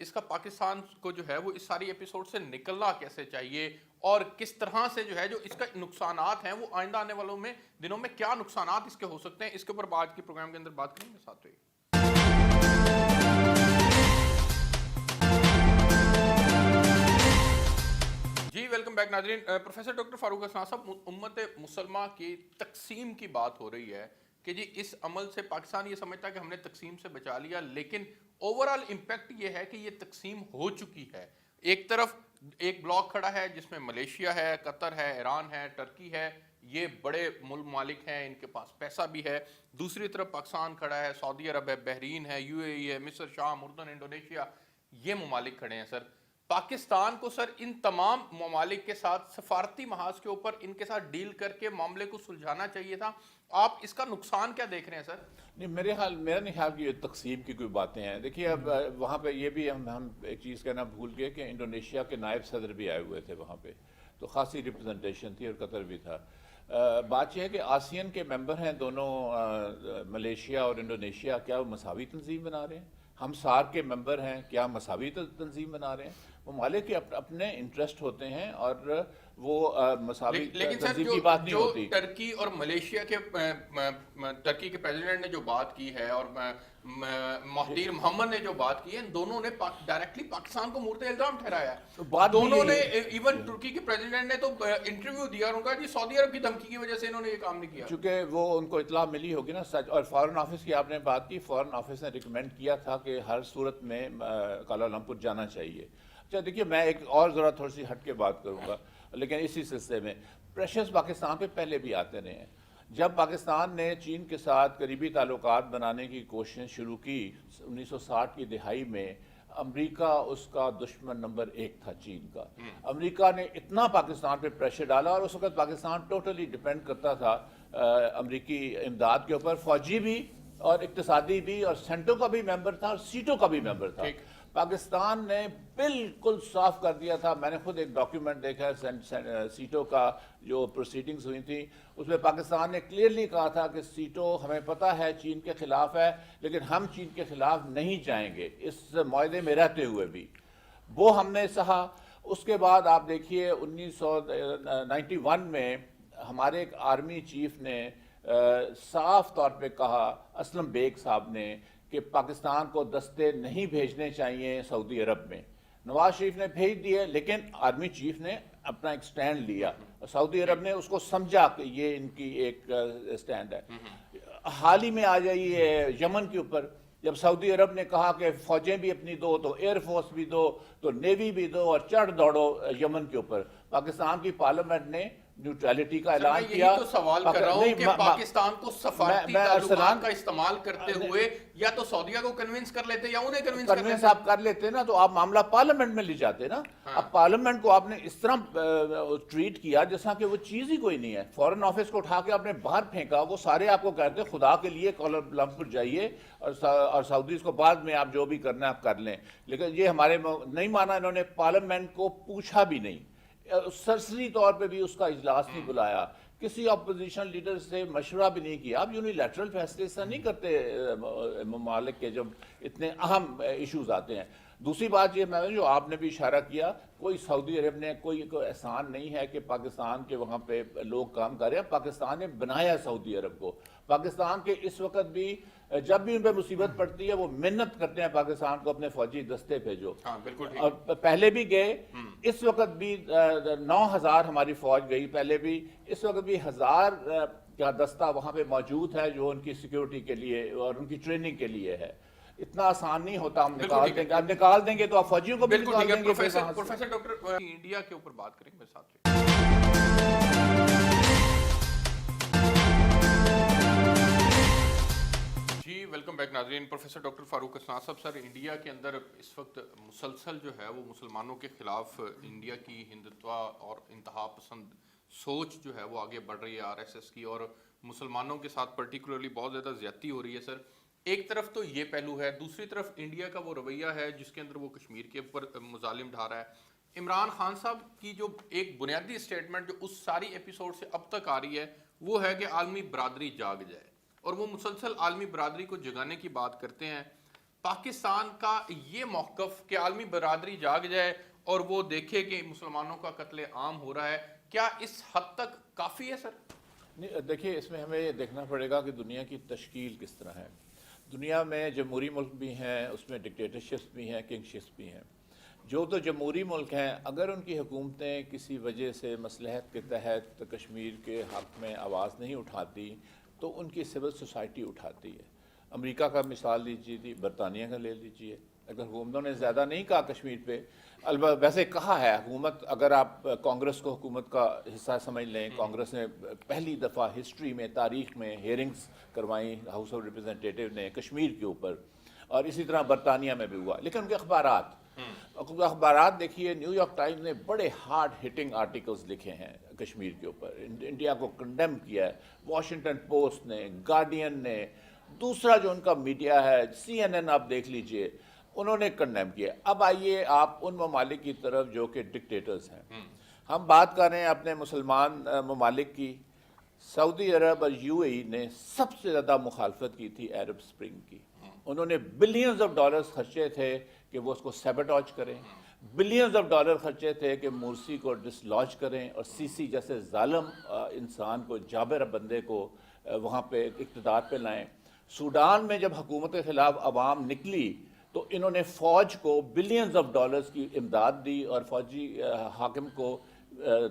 اس کا پاکستان کو جو ہے وہ اس ساری ایپیسوڈ سے نکلنا کیسے چاہیے اور کس طرح سے جو ہے جو اس کا نقصانات ہیں وہ آئندہ آنے والوں میں دنوں میں کیا نقصانات اس کے ہو سکتے ہیں، اس کے اوپر آج کے پروگرام کے اندر بات کریں گے. ساتھ رہیے. جی ویلکم بیک ناظرین. پروفیسر ڈاکٹر فاروق حسنا صاحب، امت مسلمہ کی تقسیم کی بات ہو رہی ہے کہ جی اس عمل سے پاکستان یہ سمجھتا ہے کہ ہم نے تقسیم سے بچا لیا، لیکن اوورال امپیکٹ یہ ہے کہ یہ تقسیم ہو چکی ہے. ایک طرف ایک بلاک کھڑا ہے جس میں ملیشیا ہے، قطر ہے، ایران ہے، ٹرکی ہے، یہ بڑے ممالک ہیں، ان کے پاس پیسہ بھی ہے. دوسری طرف پاکستان کھڑا ہے، سعودی عرب ہے، بحرین ہے، یو اے ای ہے، مصر، شام، اردن، انڈونیشیا، یہ ممالک کھڑے ہیں. سر پاکستان کو سر ان تمام ممالک کے ساتھ سفارتی محاذ کے اوپر ان کے ساتھ ڈیل کر کے معاملے کو سلجھانا چاہیے تھا. آپ اس کا نقصان کیا دیکھ رہے ہیں سر؟ نہیں، میرا نہیں خیال کہ یہ تقسیم کی کوئی باتیں ہیں. دیکھیے اب وہاں پہ یہ بھی ہم ایک چیز کہنا بھول گئے کہ انڈونیشیا کے نائب صدر بھی آئے ہوئے تھے وہاں پہ، تو خاصی ریپرزنٹیشن تھی، اور قطر بھی تھا. بات یہ ہے کہ آسین کے ممبر ہیں دونوں، ملیشیا اور انڈونیشیا، کیا وہ مساوی تنظیم بنا رہے ہیں؟ ہم سارک کے ممبر ہیں، کیا مساوی تنظیم بنا رہے ہیں؟ ممالک کے اپنے انٹرسٹ ہوتے ہیں اور وہ مساوی تنظیم کی بات نہیں ہوتی. لیکن سر جو ٹرکی اور ملیشیا کے ٹرکی کے پریزیڈنٹ نے جو بات کی ہے اور مہدیر محمد نے جو بات کی ہے، ان دونوں نے ڈائریکٹلی پاکستان کو مورد الزام ٹھہرایا ہے. دونوں نے ایون ترکی کے پریزیڈنٹ نے تو انٹرویو دیا اور انہوں نے کہا جی سعودی عرب کی دھمکی کی وجہ سے انہوں نے یہ کام نہیں کیا. چونکہ وہ ان کو اطلاع ملی ہوگی نا سچ. اور فارن آفس کی آپ نے بات کی، فارن آفس نے ریکمینڈ کیا تھا کہ ہر صورت میں کوالالمپور جانا چاہیے. اچھا دیکھیے، میں ایک اور ذرا تھوڑی سی ہٹ کے بات کروں گا، لیکن اسی سلسلے میں پریشرز پاکستان پہ پہلے بھی آتے رہے ہیں. جب پاکستان نے چین کے ساتھ قریبی تعلقات بنانے کی کوشش شروع کی 1960 کی دہائی میں، امریکہ اس کا دشمن نمبر 1 تھا چین کا. امریکہ نے اتنا پاکستان پہ پریشر ڈالا، اور اس وقت پاکستان ٹوٹلی ڈیپینڈ کرتا تھا امریکی امداد کے اوپر، فوجی بھی اور اقتصادی بھی، اور سینٹو کا بھی ممبر تھا اور سیٹو کا بھی ممبر تھا. پاکستان نے بالکل صاف کر دیا تھا. میں نے خود ایک ڈاکیومنٹ دیکھا ہے سیٹو کا، جو پروسیڈنگز ہوئی تھیں، اس میں پاکستان نے کلیئرلی کہا تھا کہ سیٹو ہمیں پتہ ہے چین کے خلاف ہے، لیکن ہم چین کے خلاف نہیں جائیں گے اس معاہدے میں رہتے ہوئے بھی. وہ ہم نے سہا. اس کے بعد آپ دیکھیے 1991 میں ہمارے ایک آرمی چیف نے صاف طور پہ کہا، اسلم بیگ صاحب نے، کہ پاکستان کو دستے نہیں بھیجنے چاہیے سعودی عرب میں. نواز شریف نے بھیج دیے، لیکن آرمی چیف نے اپنا ایک سٹینڈ لیا. سعودی عرب نے اس کو سمجھا کہ یہ ان کی ایک سٹینڈ ہے. حال ہی میں آ جائیے یمن کے اوپر، جب سعودی عرب نے کہا کہ فوجیں بھی اپنی دو، تو ایئر فورس بھی دو، تو نیوی بھی دو، اور چڑھ دوڑو یمن کے اوپر. پاکستان کی پارلیمنٹ نے نیوٹرلٹی کا اعلان کیا. یہی تو سوال کر رہا ہوں کہ پاکستان کو سفارتی تعلقات کا استعمال کرتے ہوئے یا تو سعودیہ کو کنونس کر لیتے یا انہیں کنونس آپ کر لیتے نا، تو آپ معاملہ پارلیمنٹ میں لے جاتے نا. اب پارلیمنٹ کو آپ نے اس طرح ٹریٹ کیا جیسا کہ وہ چیز ہی کوئی نہیں ہے. فارن آفس کو اٹھا کے آپ نے باہر پھینکا. وہ سارے آپ کو کہتے ہیں خدا کے لیے کوالالمپور جائیے، اور سعودیز کو بعد میں آپ جو بھی کرنا ہے آپ کر لیں. لیکن یہ ہمارے نہیں مانا انہوں نے. پارلیمنٹ کو پوچھا بھی نہیں، سرسری طور پہ بھی اس کا اجلاس نہیں بلایا، کسی اپوزیشن لیڈر سے مشورہ بھی نہیں کیا. آپ یونیلیٹرل فیصلے سے نہیں کرتے ممالک کے جب اتنے اہم ایشوز آتے ہیں. دوسری بات یہ میں جو آپ نے بھی اشارہ کیا، کوئی سعودی عرب نے کوئی احسان نہیں ہے کہ پاکستان کے وہاں پہ لوگ کام کر رہے ہیں. پاکستان نے بنایا سعودی عرب کو. پاکستان کے اس وقت بھی جب بھی ان پہ مصیبت پڑتی ہے وہ محنت کرتے ہیں پاکستان کو اپنے فوجی دستے بھیجو. اور پہلے بھی گئے، اس وقت بھی 9,000 ہماری فوج گئی پہلے بھی. اس وقت بھی 1,000 کا دستہ وہاں پہ موجود ہے جو ان کی سیکیورٹی کے لیے اور ان کی ٹریننگ کے لیے ہے. اتنا آسان نہیں ہوتا. ہم نکال دیں گے، آپ نکال دیں گے تو آپ فوجیوں کو بھی نکال دیں گے. پروفیسر ڈاکٹر انڈیا کے اوپر بات کریں گے ساتھ. جی ویلکم بیک ناظرین. پروفیسر ڈاکٹر فاروق حسنا صاحب، سر انڈیا کے اندر اس وقت مسلسل جو ہے وہ مسلمانوں کے خلاف انڈیا کی ہندتوا اور انتہا پسند سوچ جو ہے وہ آگے بڑھ رہی ہے RSS کی، اور مسلمانوں کے ساتھ پرٹیکولرلی بہت زیادہ زیادتی ہو رہی ہے. سر ایک طرف تو یہ پہلو ہے، دوسری طرف انڈیا کا وہ رویہ ہے جس کے اندر وہ کشمیر کے اوپر مظالم ڈھا رہا ہے. عمران خان صاحب کی جو ایک بنیادی سٹیٹمنٹ جو اس ساری ایپیسوڈ سے اب تک آ رہی ہے وہ ہے کہ عالمی برادری جاگ جائے، اور وہ مسلسل عالمی برادری کو جگانے کی بات کرتے ہیں. پاکستان کا یہ موقف کہ عالمی برادری جاگ جائے اور وہ دیکھے کہ مسلمانوں کا قتل عام ہو رہا ہے، کیا اس حد تک کافی ہے سر؟ نہیں، دیکھیے اس میں ہمیں یہ دیکھنا پڑے گا کہ دنیا کی تشکیل کس طرح ہے۔ دنیا میں جمہوری ملک بھی ہیں، اس میں ڈکٹیٹرشپس بھی ہیں، کنگشپس بھی ہیں۔ جو تو جمہوری ملک ہیں، اگر ان کی حکومتیں کسی وجہ سے مصلحت کے تحت کشمیر کے حق میں آواز نہیں اٹھاتی تو ان کی سول سوسائٹی اٹھاتی ہے۔ امریکہ کا مثال لیجیے، برطانیہ کا لے لیجیے، اگر حکومتوں نے زیادہ نہیں کہا کشمیر پہ، البتہ ویسے کہا ہے حکومت، اگر آپ کانگریس کو حکومت کا حصہ سمجھ لیں، کانگریس نے پہلی دفعہ ہسٹری میں، تاریخ میں ہیئرنگز کروائیں ہاؤس آف ریپرزنٹیٹیو نے کشمیر کے اوپر، اور اسی طرح برطانیہ میں بھی ہوا۔ لیکن ان کے اخبارات دیکھیے، نیو یارک ٹائمز نے بڑے ہارڈ ہٹنگ آرٹیکلز لکھے ہیں کشمیر کے اوپر، انڈیا کو کنڈیم کیا ہے، واشنگٹن پوسٹ نے، گارڈین نے، دوسرا جو ان کا میڈیا ہے CNN آپ دیکھ لیجئے، انہوں نے کنڈیم کیا۔ اب آئیے آپ ان ممالک کی طرف جو کہ ڈکٹیٹرز ہیں، ہم بات کر رہے ہیں اپنے مسلمان ممالک کی۔ سعودی عرب اور UAE نے سب سے زیادہ مخالفت کی تھی عرب سپرنگ کی، انہوں نے بلینز آف ڈالرز خرچے تھے کہ وہ اس کو سیبوٹاج کریں، بلینز آف ڈالر خرچے تھے کہ مرسی کو ڈسلوج کریں اور CC جیسے ظالم انسان کو، جابر بندے کو وہاں پہ اقتدار پہ لائیں۔ سوڈان میں جب حکومت کے خلاف عوام نکلی تو انہوں نے فوج کو بلینز آف ڈالرز کی امداد دی اور فوجی حاکم کو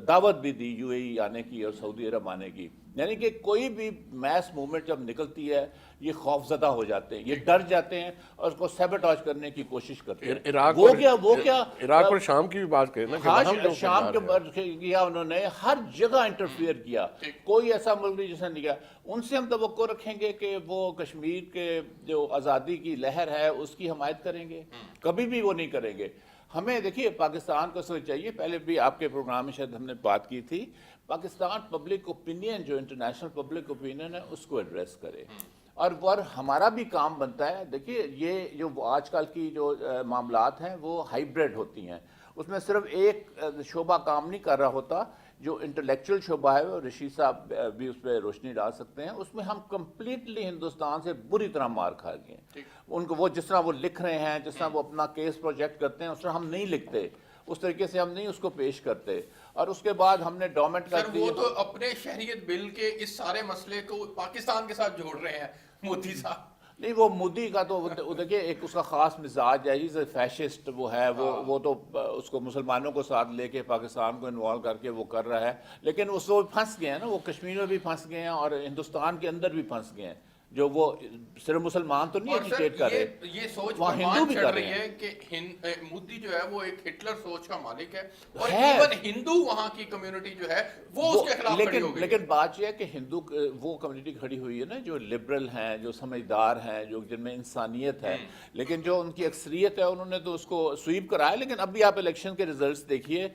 دعوت بھی دی UAE آنے کی اور سعودی عرب آنے کی۔ یعنی کہ کوئی بھی میس موومنٹ جب نکلتی ہے یہ خوف زدہ ہو جاتے ہیں، یہ ڈر جاتے ہیں اور اس کو سیبوٹاج کرنے کی کوشش کرتے ہیں۔ عراق اور شام کی بھی بات کریں نا، ہاں، شام کے کیا انہوں نے، ہر جگہ انٹرفیئر کیا، کوئی ایسا ملک نہیں جس نے نہیں کیا۔ ان سے ہم توقع رکھیں گے کہ وہ کشمیر کے جو آزادی کی لہر ہے اس کی حمایت کریں گے؟ کبھی بھی وہ نہیں کریں گے۔ ہمیں دیکھیے پاکستان کو سوچ چاہیے، پہلے بھی آپ کے پروگرام میں شاید ہم نے بات کی تھی، پاکستان پبلک اوپینین جو انٹرنیشنل پبلک اوپینین ہے اس کو ایڈریس کرے، اور ہمارا بھی کام بنتا ہے۔ دیکھیے یہ جو آج کل کی جو معاملات ہیں وہ ہائیبریڈ ہوتی ہیں، اس میں صرف ایک شعبہ کام نہیں کر رہا ہوتا۔ جو انٹلیکچوئل شعبہ ہے وہ رشید صاحب بھی اس پہ روشنی ڈال سکتے ہیں، اس میں ہم کمپلیٹلی ہندوستان سے بری طرح مار کھا گئے ہیں۔ ان کو وہ جس طرح وہ لکھ رہے ہیں، جس طرح وہ اپنا کیس پروجیکٹ کرتے ہیں، اس طرح ہم نہیں لکھتے، اس طریقے سے ہم نہیں اس کو پیش کرتے، اور اس کے بعد ہم نے ڈومنٹ کر دی۔ وہ تو اپنے شہریت بل کے اس سارے مسئلے کو پاکستان کے ساتھ جوڑ رہے ہیں مودی صاحب۔ نہیں، وہ مودی کا تو دیکھیے ایک اس کا خاص مزاج ہے، فیشسٹ وہ ہے، وہ تو اس کو مسلمانوں کو ساتھ لے کے پاکستان کو انوالو کر کے وہ کر رہا ہے، لیکن اس وہ پھنس گئے ہیں نا، وہ کشمیر میں بھی پھنس گئے ہیں اور ہندوستان کے اندر بھی پھنس گئے ہیں، جو وہ صرف مسلمان تو نہیں ایجیٹیٹ کر رہے، یہ سوچ وہاں ہندو بھی کر رہے ہیں کہ مودی جو ہے وہ ایک ہٹلر سوچ کا مالک ہے، اور ایون ہندو وہاں کی کمیونٹی جو ہے وہ اس کے خلاف کھڑی ہو گئی۔ لیکن بات یہ ہے کہ ہندو وہ کمیونٹی کھڑی ہوئی ہے نا جو لبرل ہیں، جو سمجھدار ہیں، جو جن میں انسانیت ہے، لیکن جو ان کی اکثریت ہے انہوں نے تو اس کو سویپ کرایا۔ لیکن اب بھی آپ الیکشن کے ریزلٹس دیکھیے،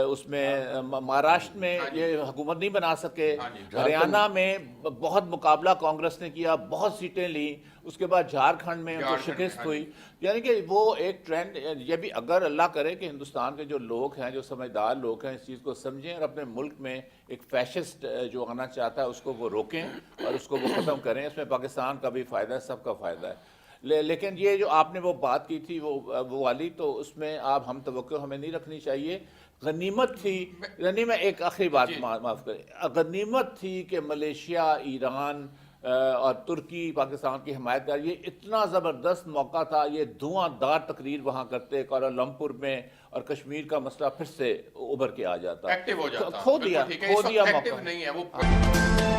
اس میں مہاراشٹر میں یہ حکومت نہیں بنا سکے، ہریانہ میں بہت مقابلہ کانگریس نے کیا، بہت سیٹیں لیں، اس کے بعد جھارکھنڈ میں ان کو شکست ہوئی۔ یعنی کہ وہ ایک ٹرینڈ، یہ بھی اگر اللہ کرے کہ ہندوستان کے جو لوگ ہیں، جو سمجھدار لوگ ہیں، اس چیز کو سمجھیں اور اپنے ملک میں ایک فیشسٹ جو آنا چاہتا ہے اس کو وہ روکیں اور اس کو وہ ختم کریں، اس میں پاکستان کا بھی فائدہ ہے، سب کا فائدہ ہے۔ لیکن یہ جو آپ نے وہ بات کی تھی وہ والی، تو اس میں آپ ہم توقع ہمیں نہیں رکھنی چاہیے۔ غنیمت تھی، یعنی میں ایک آخری بات معاف کریں، غنیمت تھی کہ ملیشیا، ایران اور ترکی پاکستان کی حمایت کر، یہ اتنا زبردست موقع تھا، یہ دھواں دار تقریر وہاں کرتے کوالالمپور میں، اور کشمیر کا مسئلہ پھر سے ابھر کے آ جاتا، ایکٹیو ہو جاتا، کھو دیا موقع۔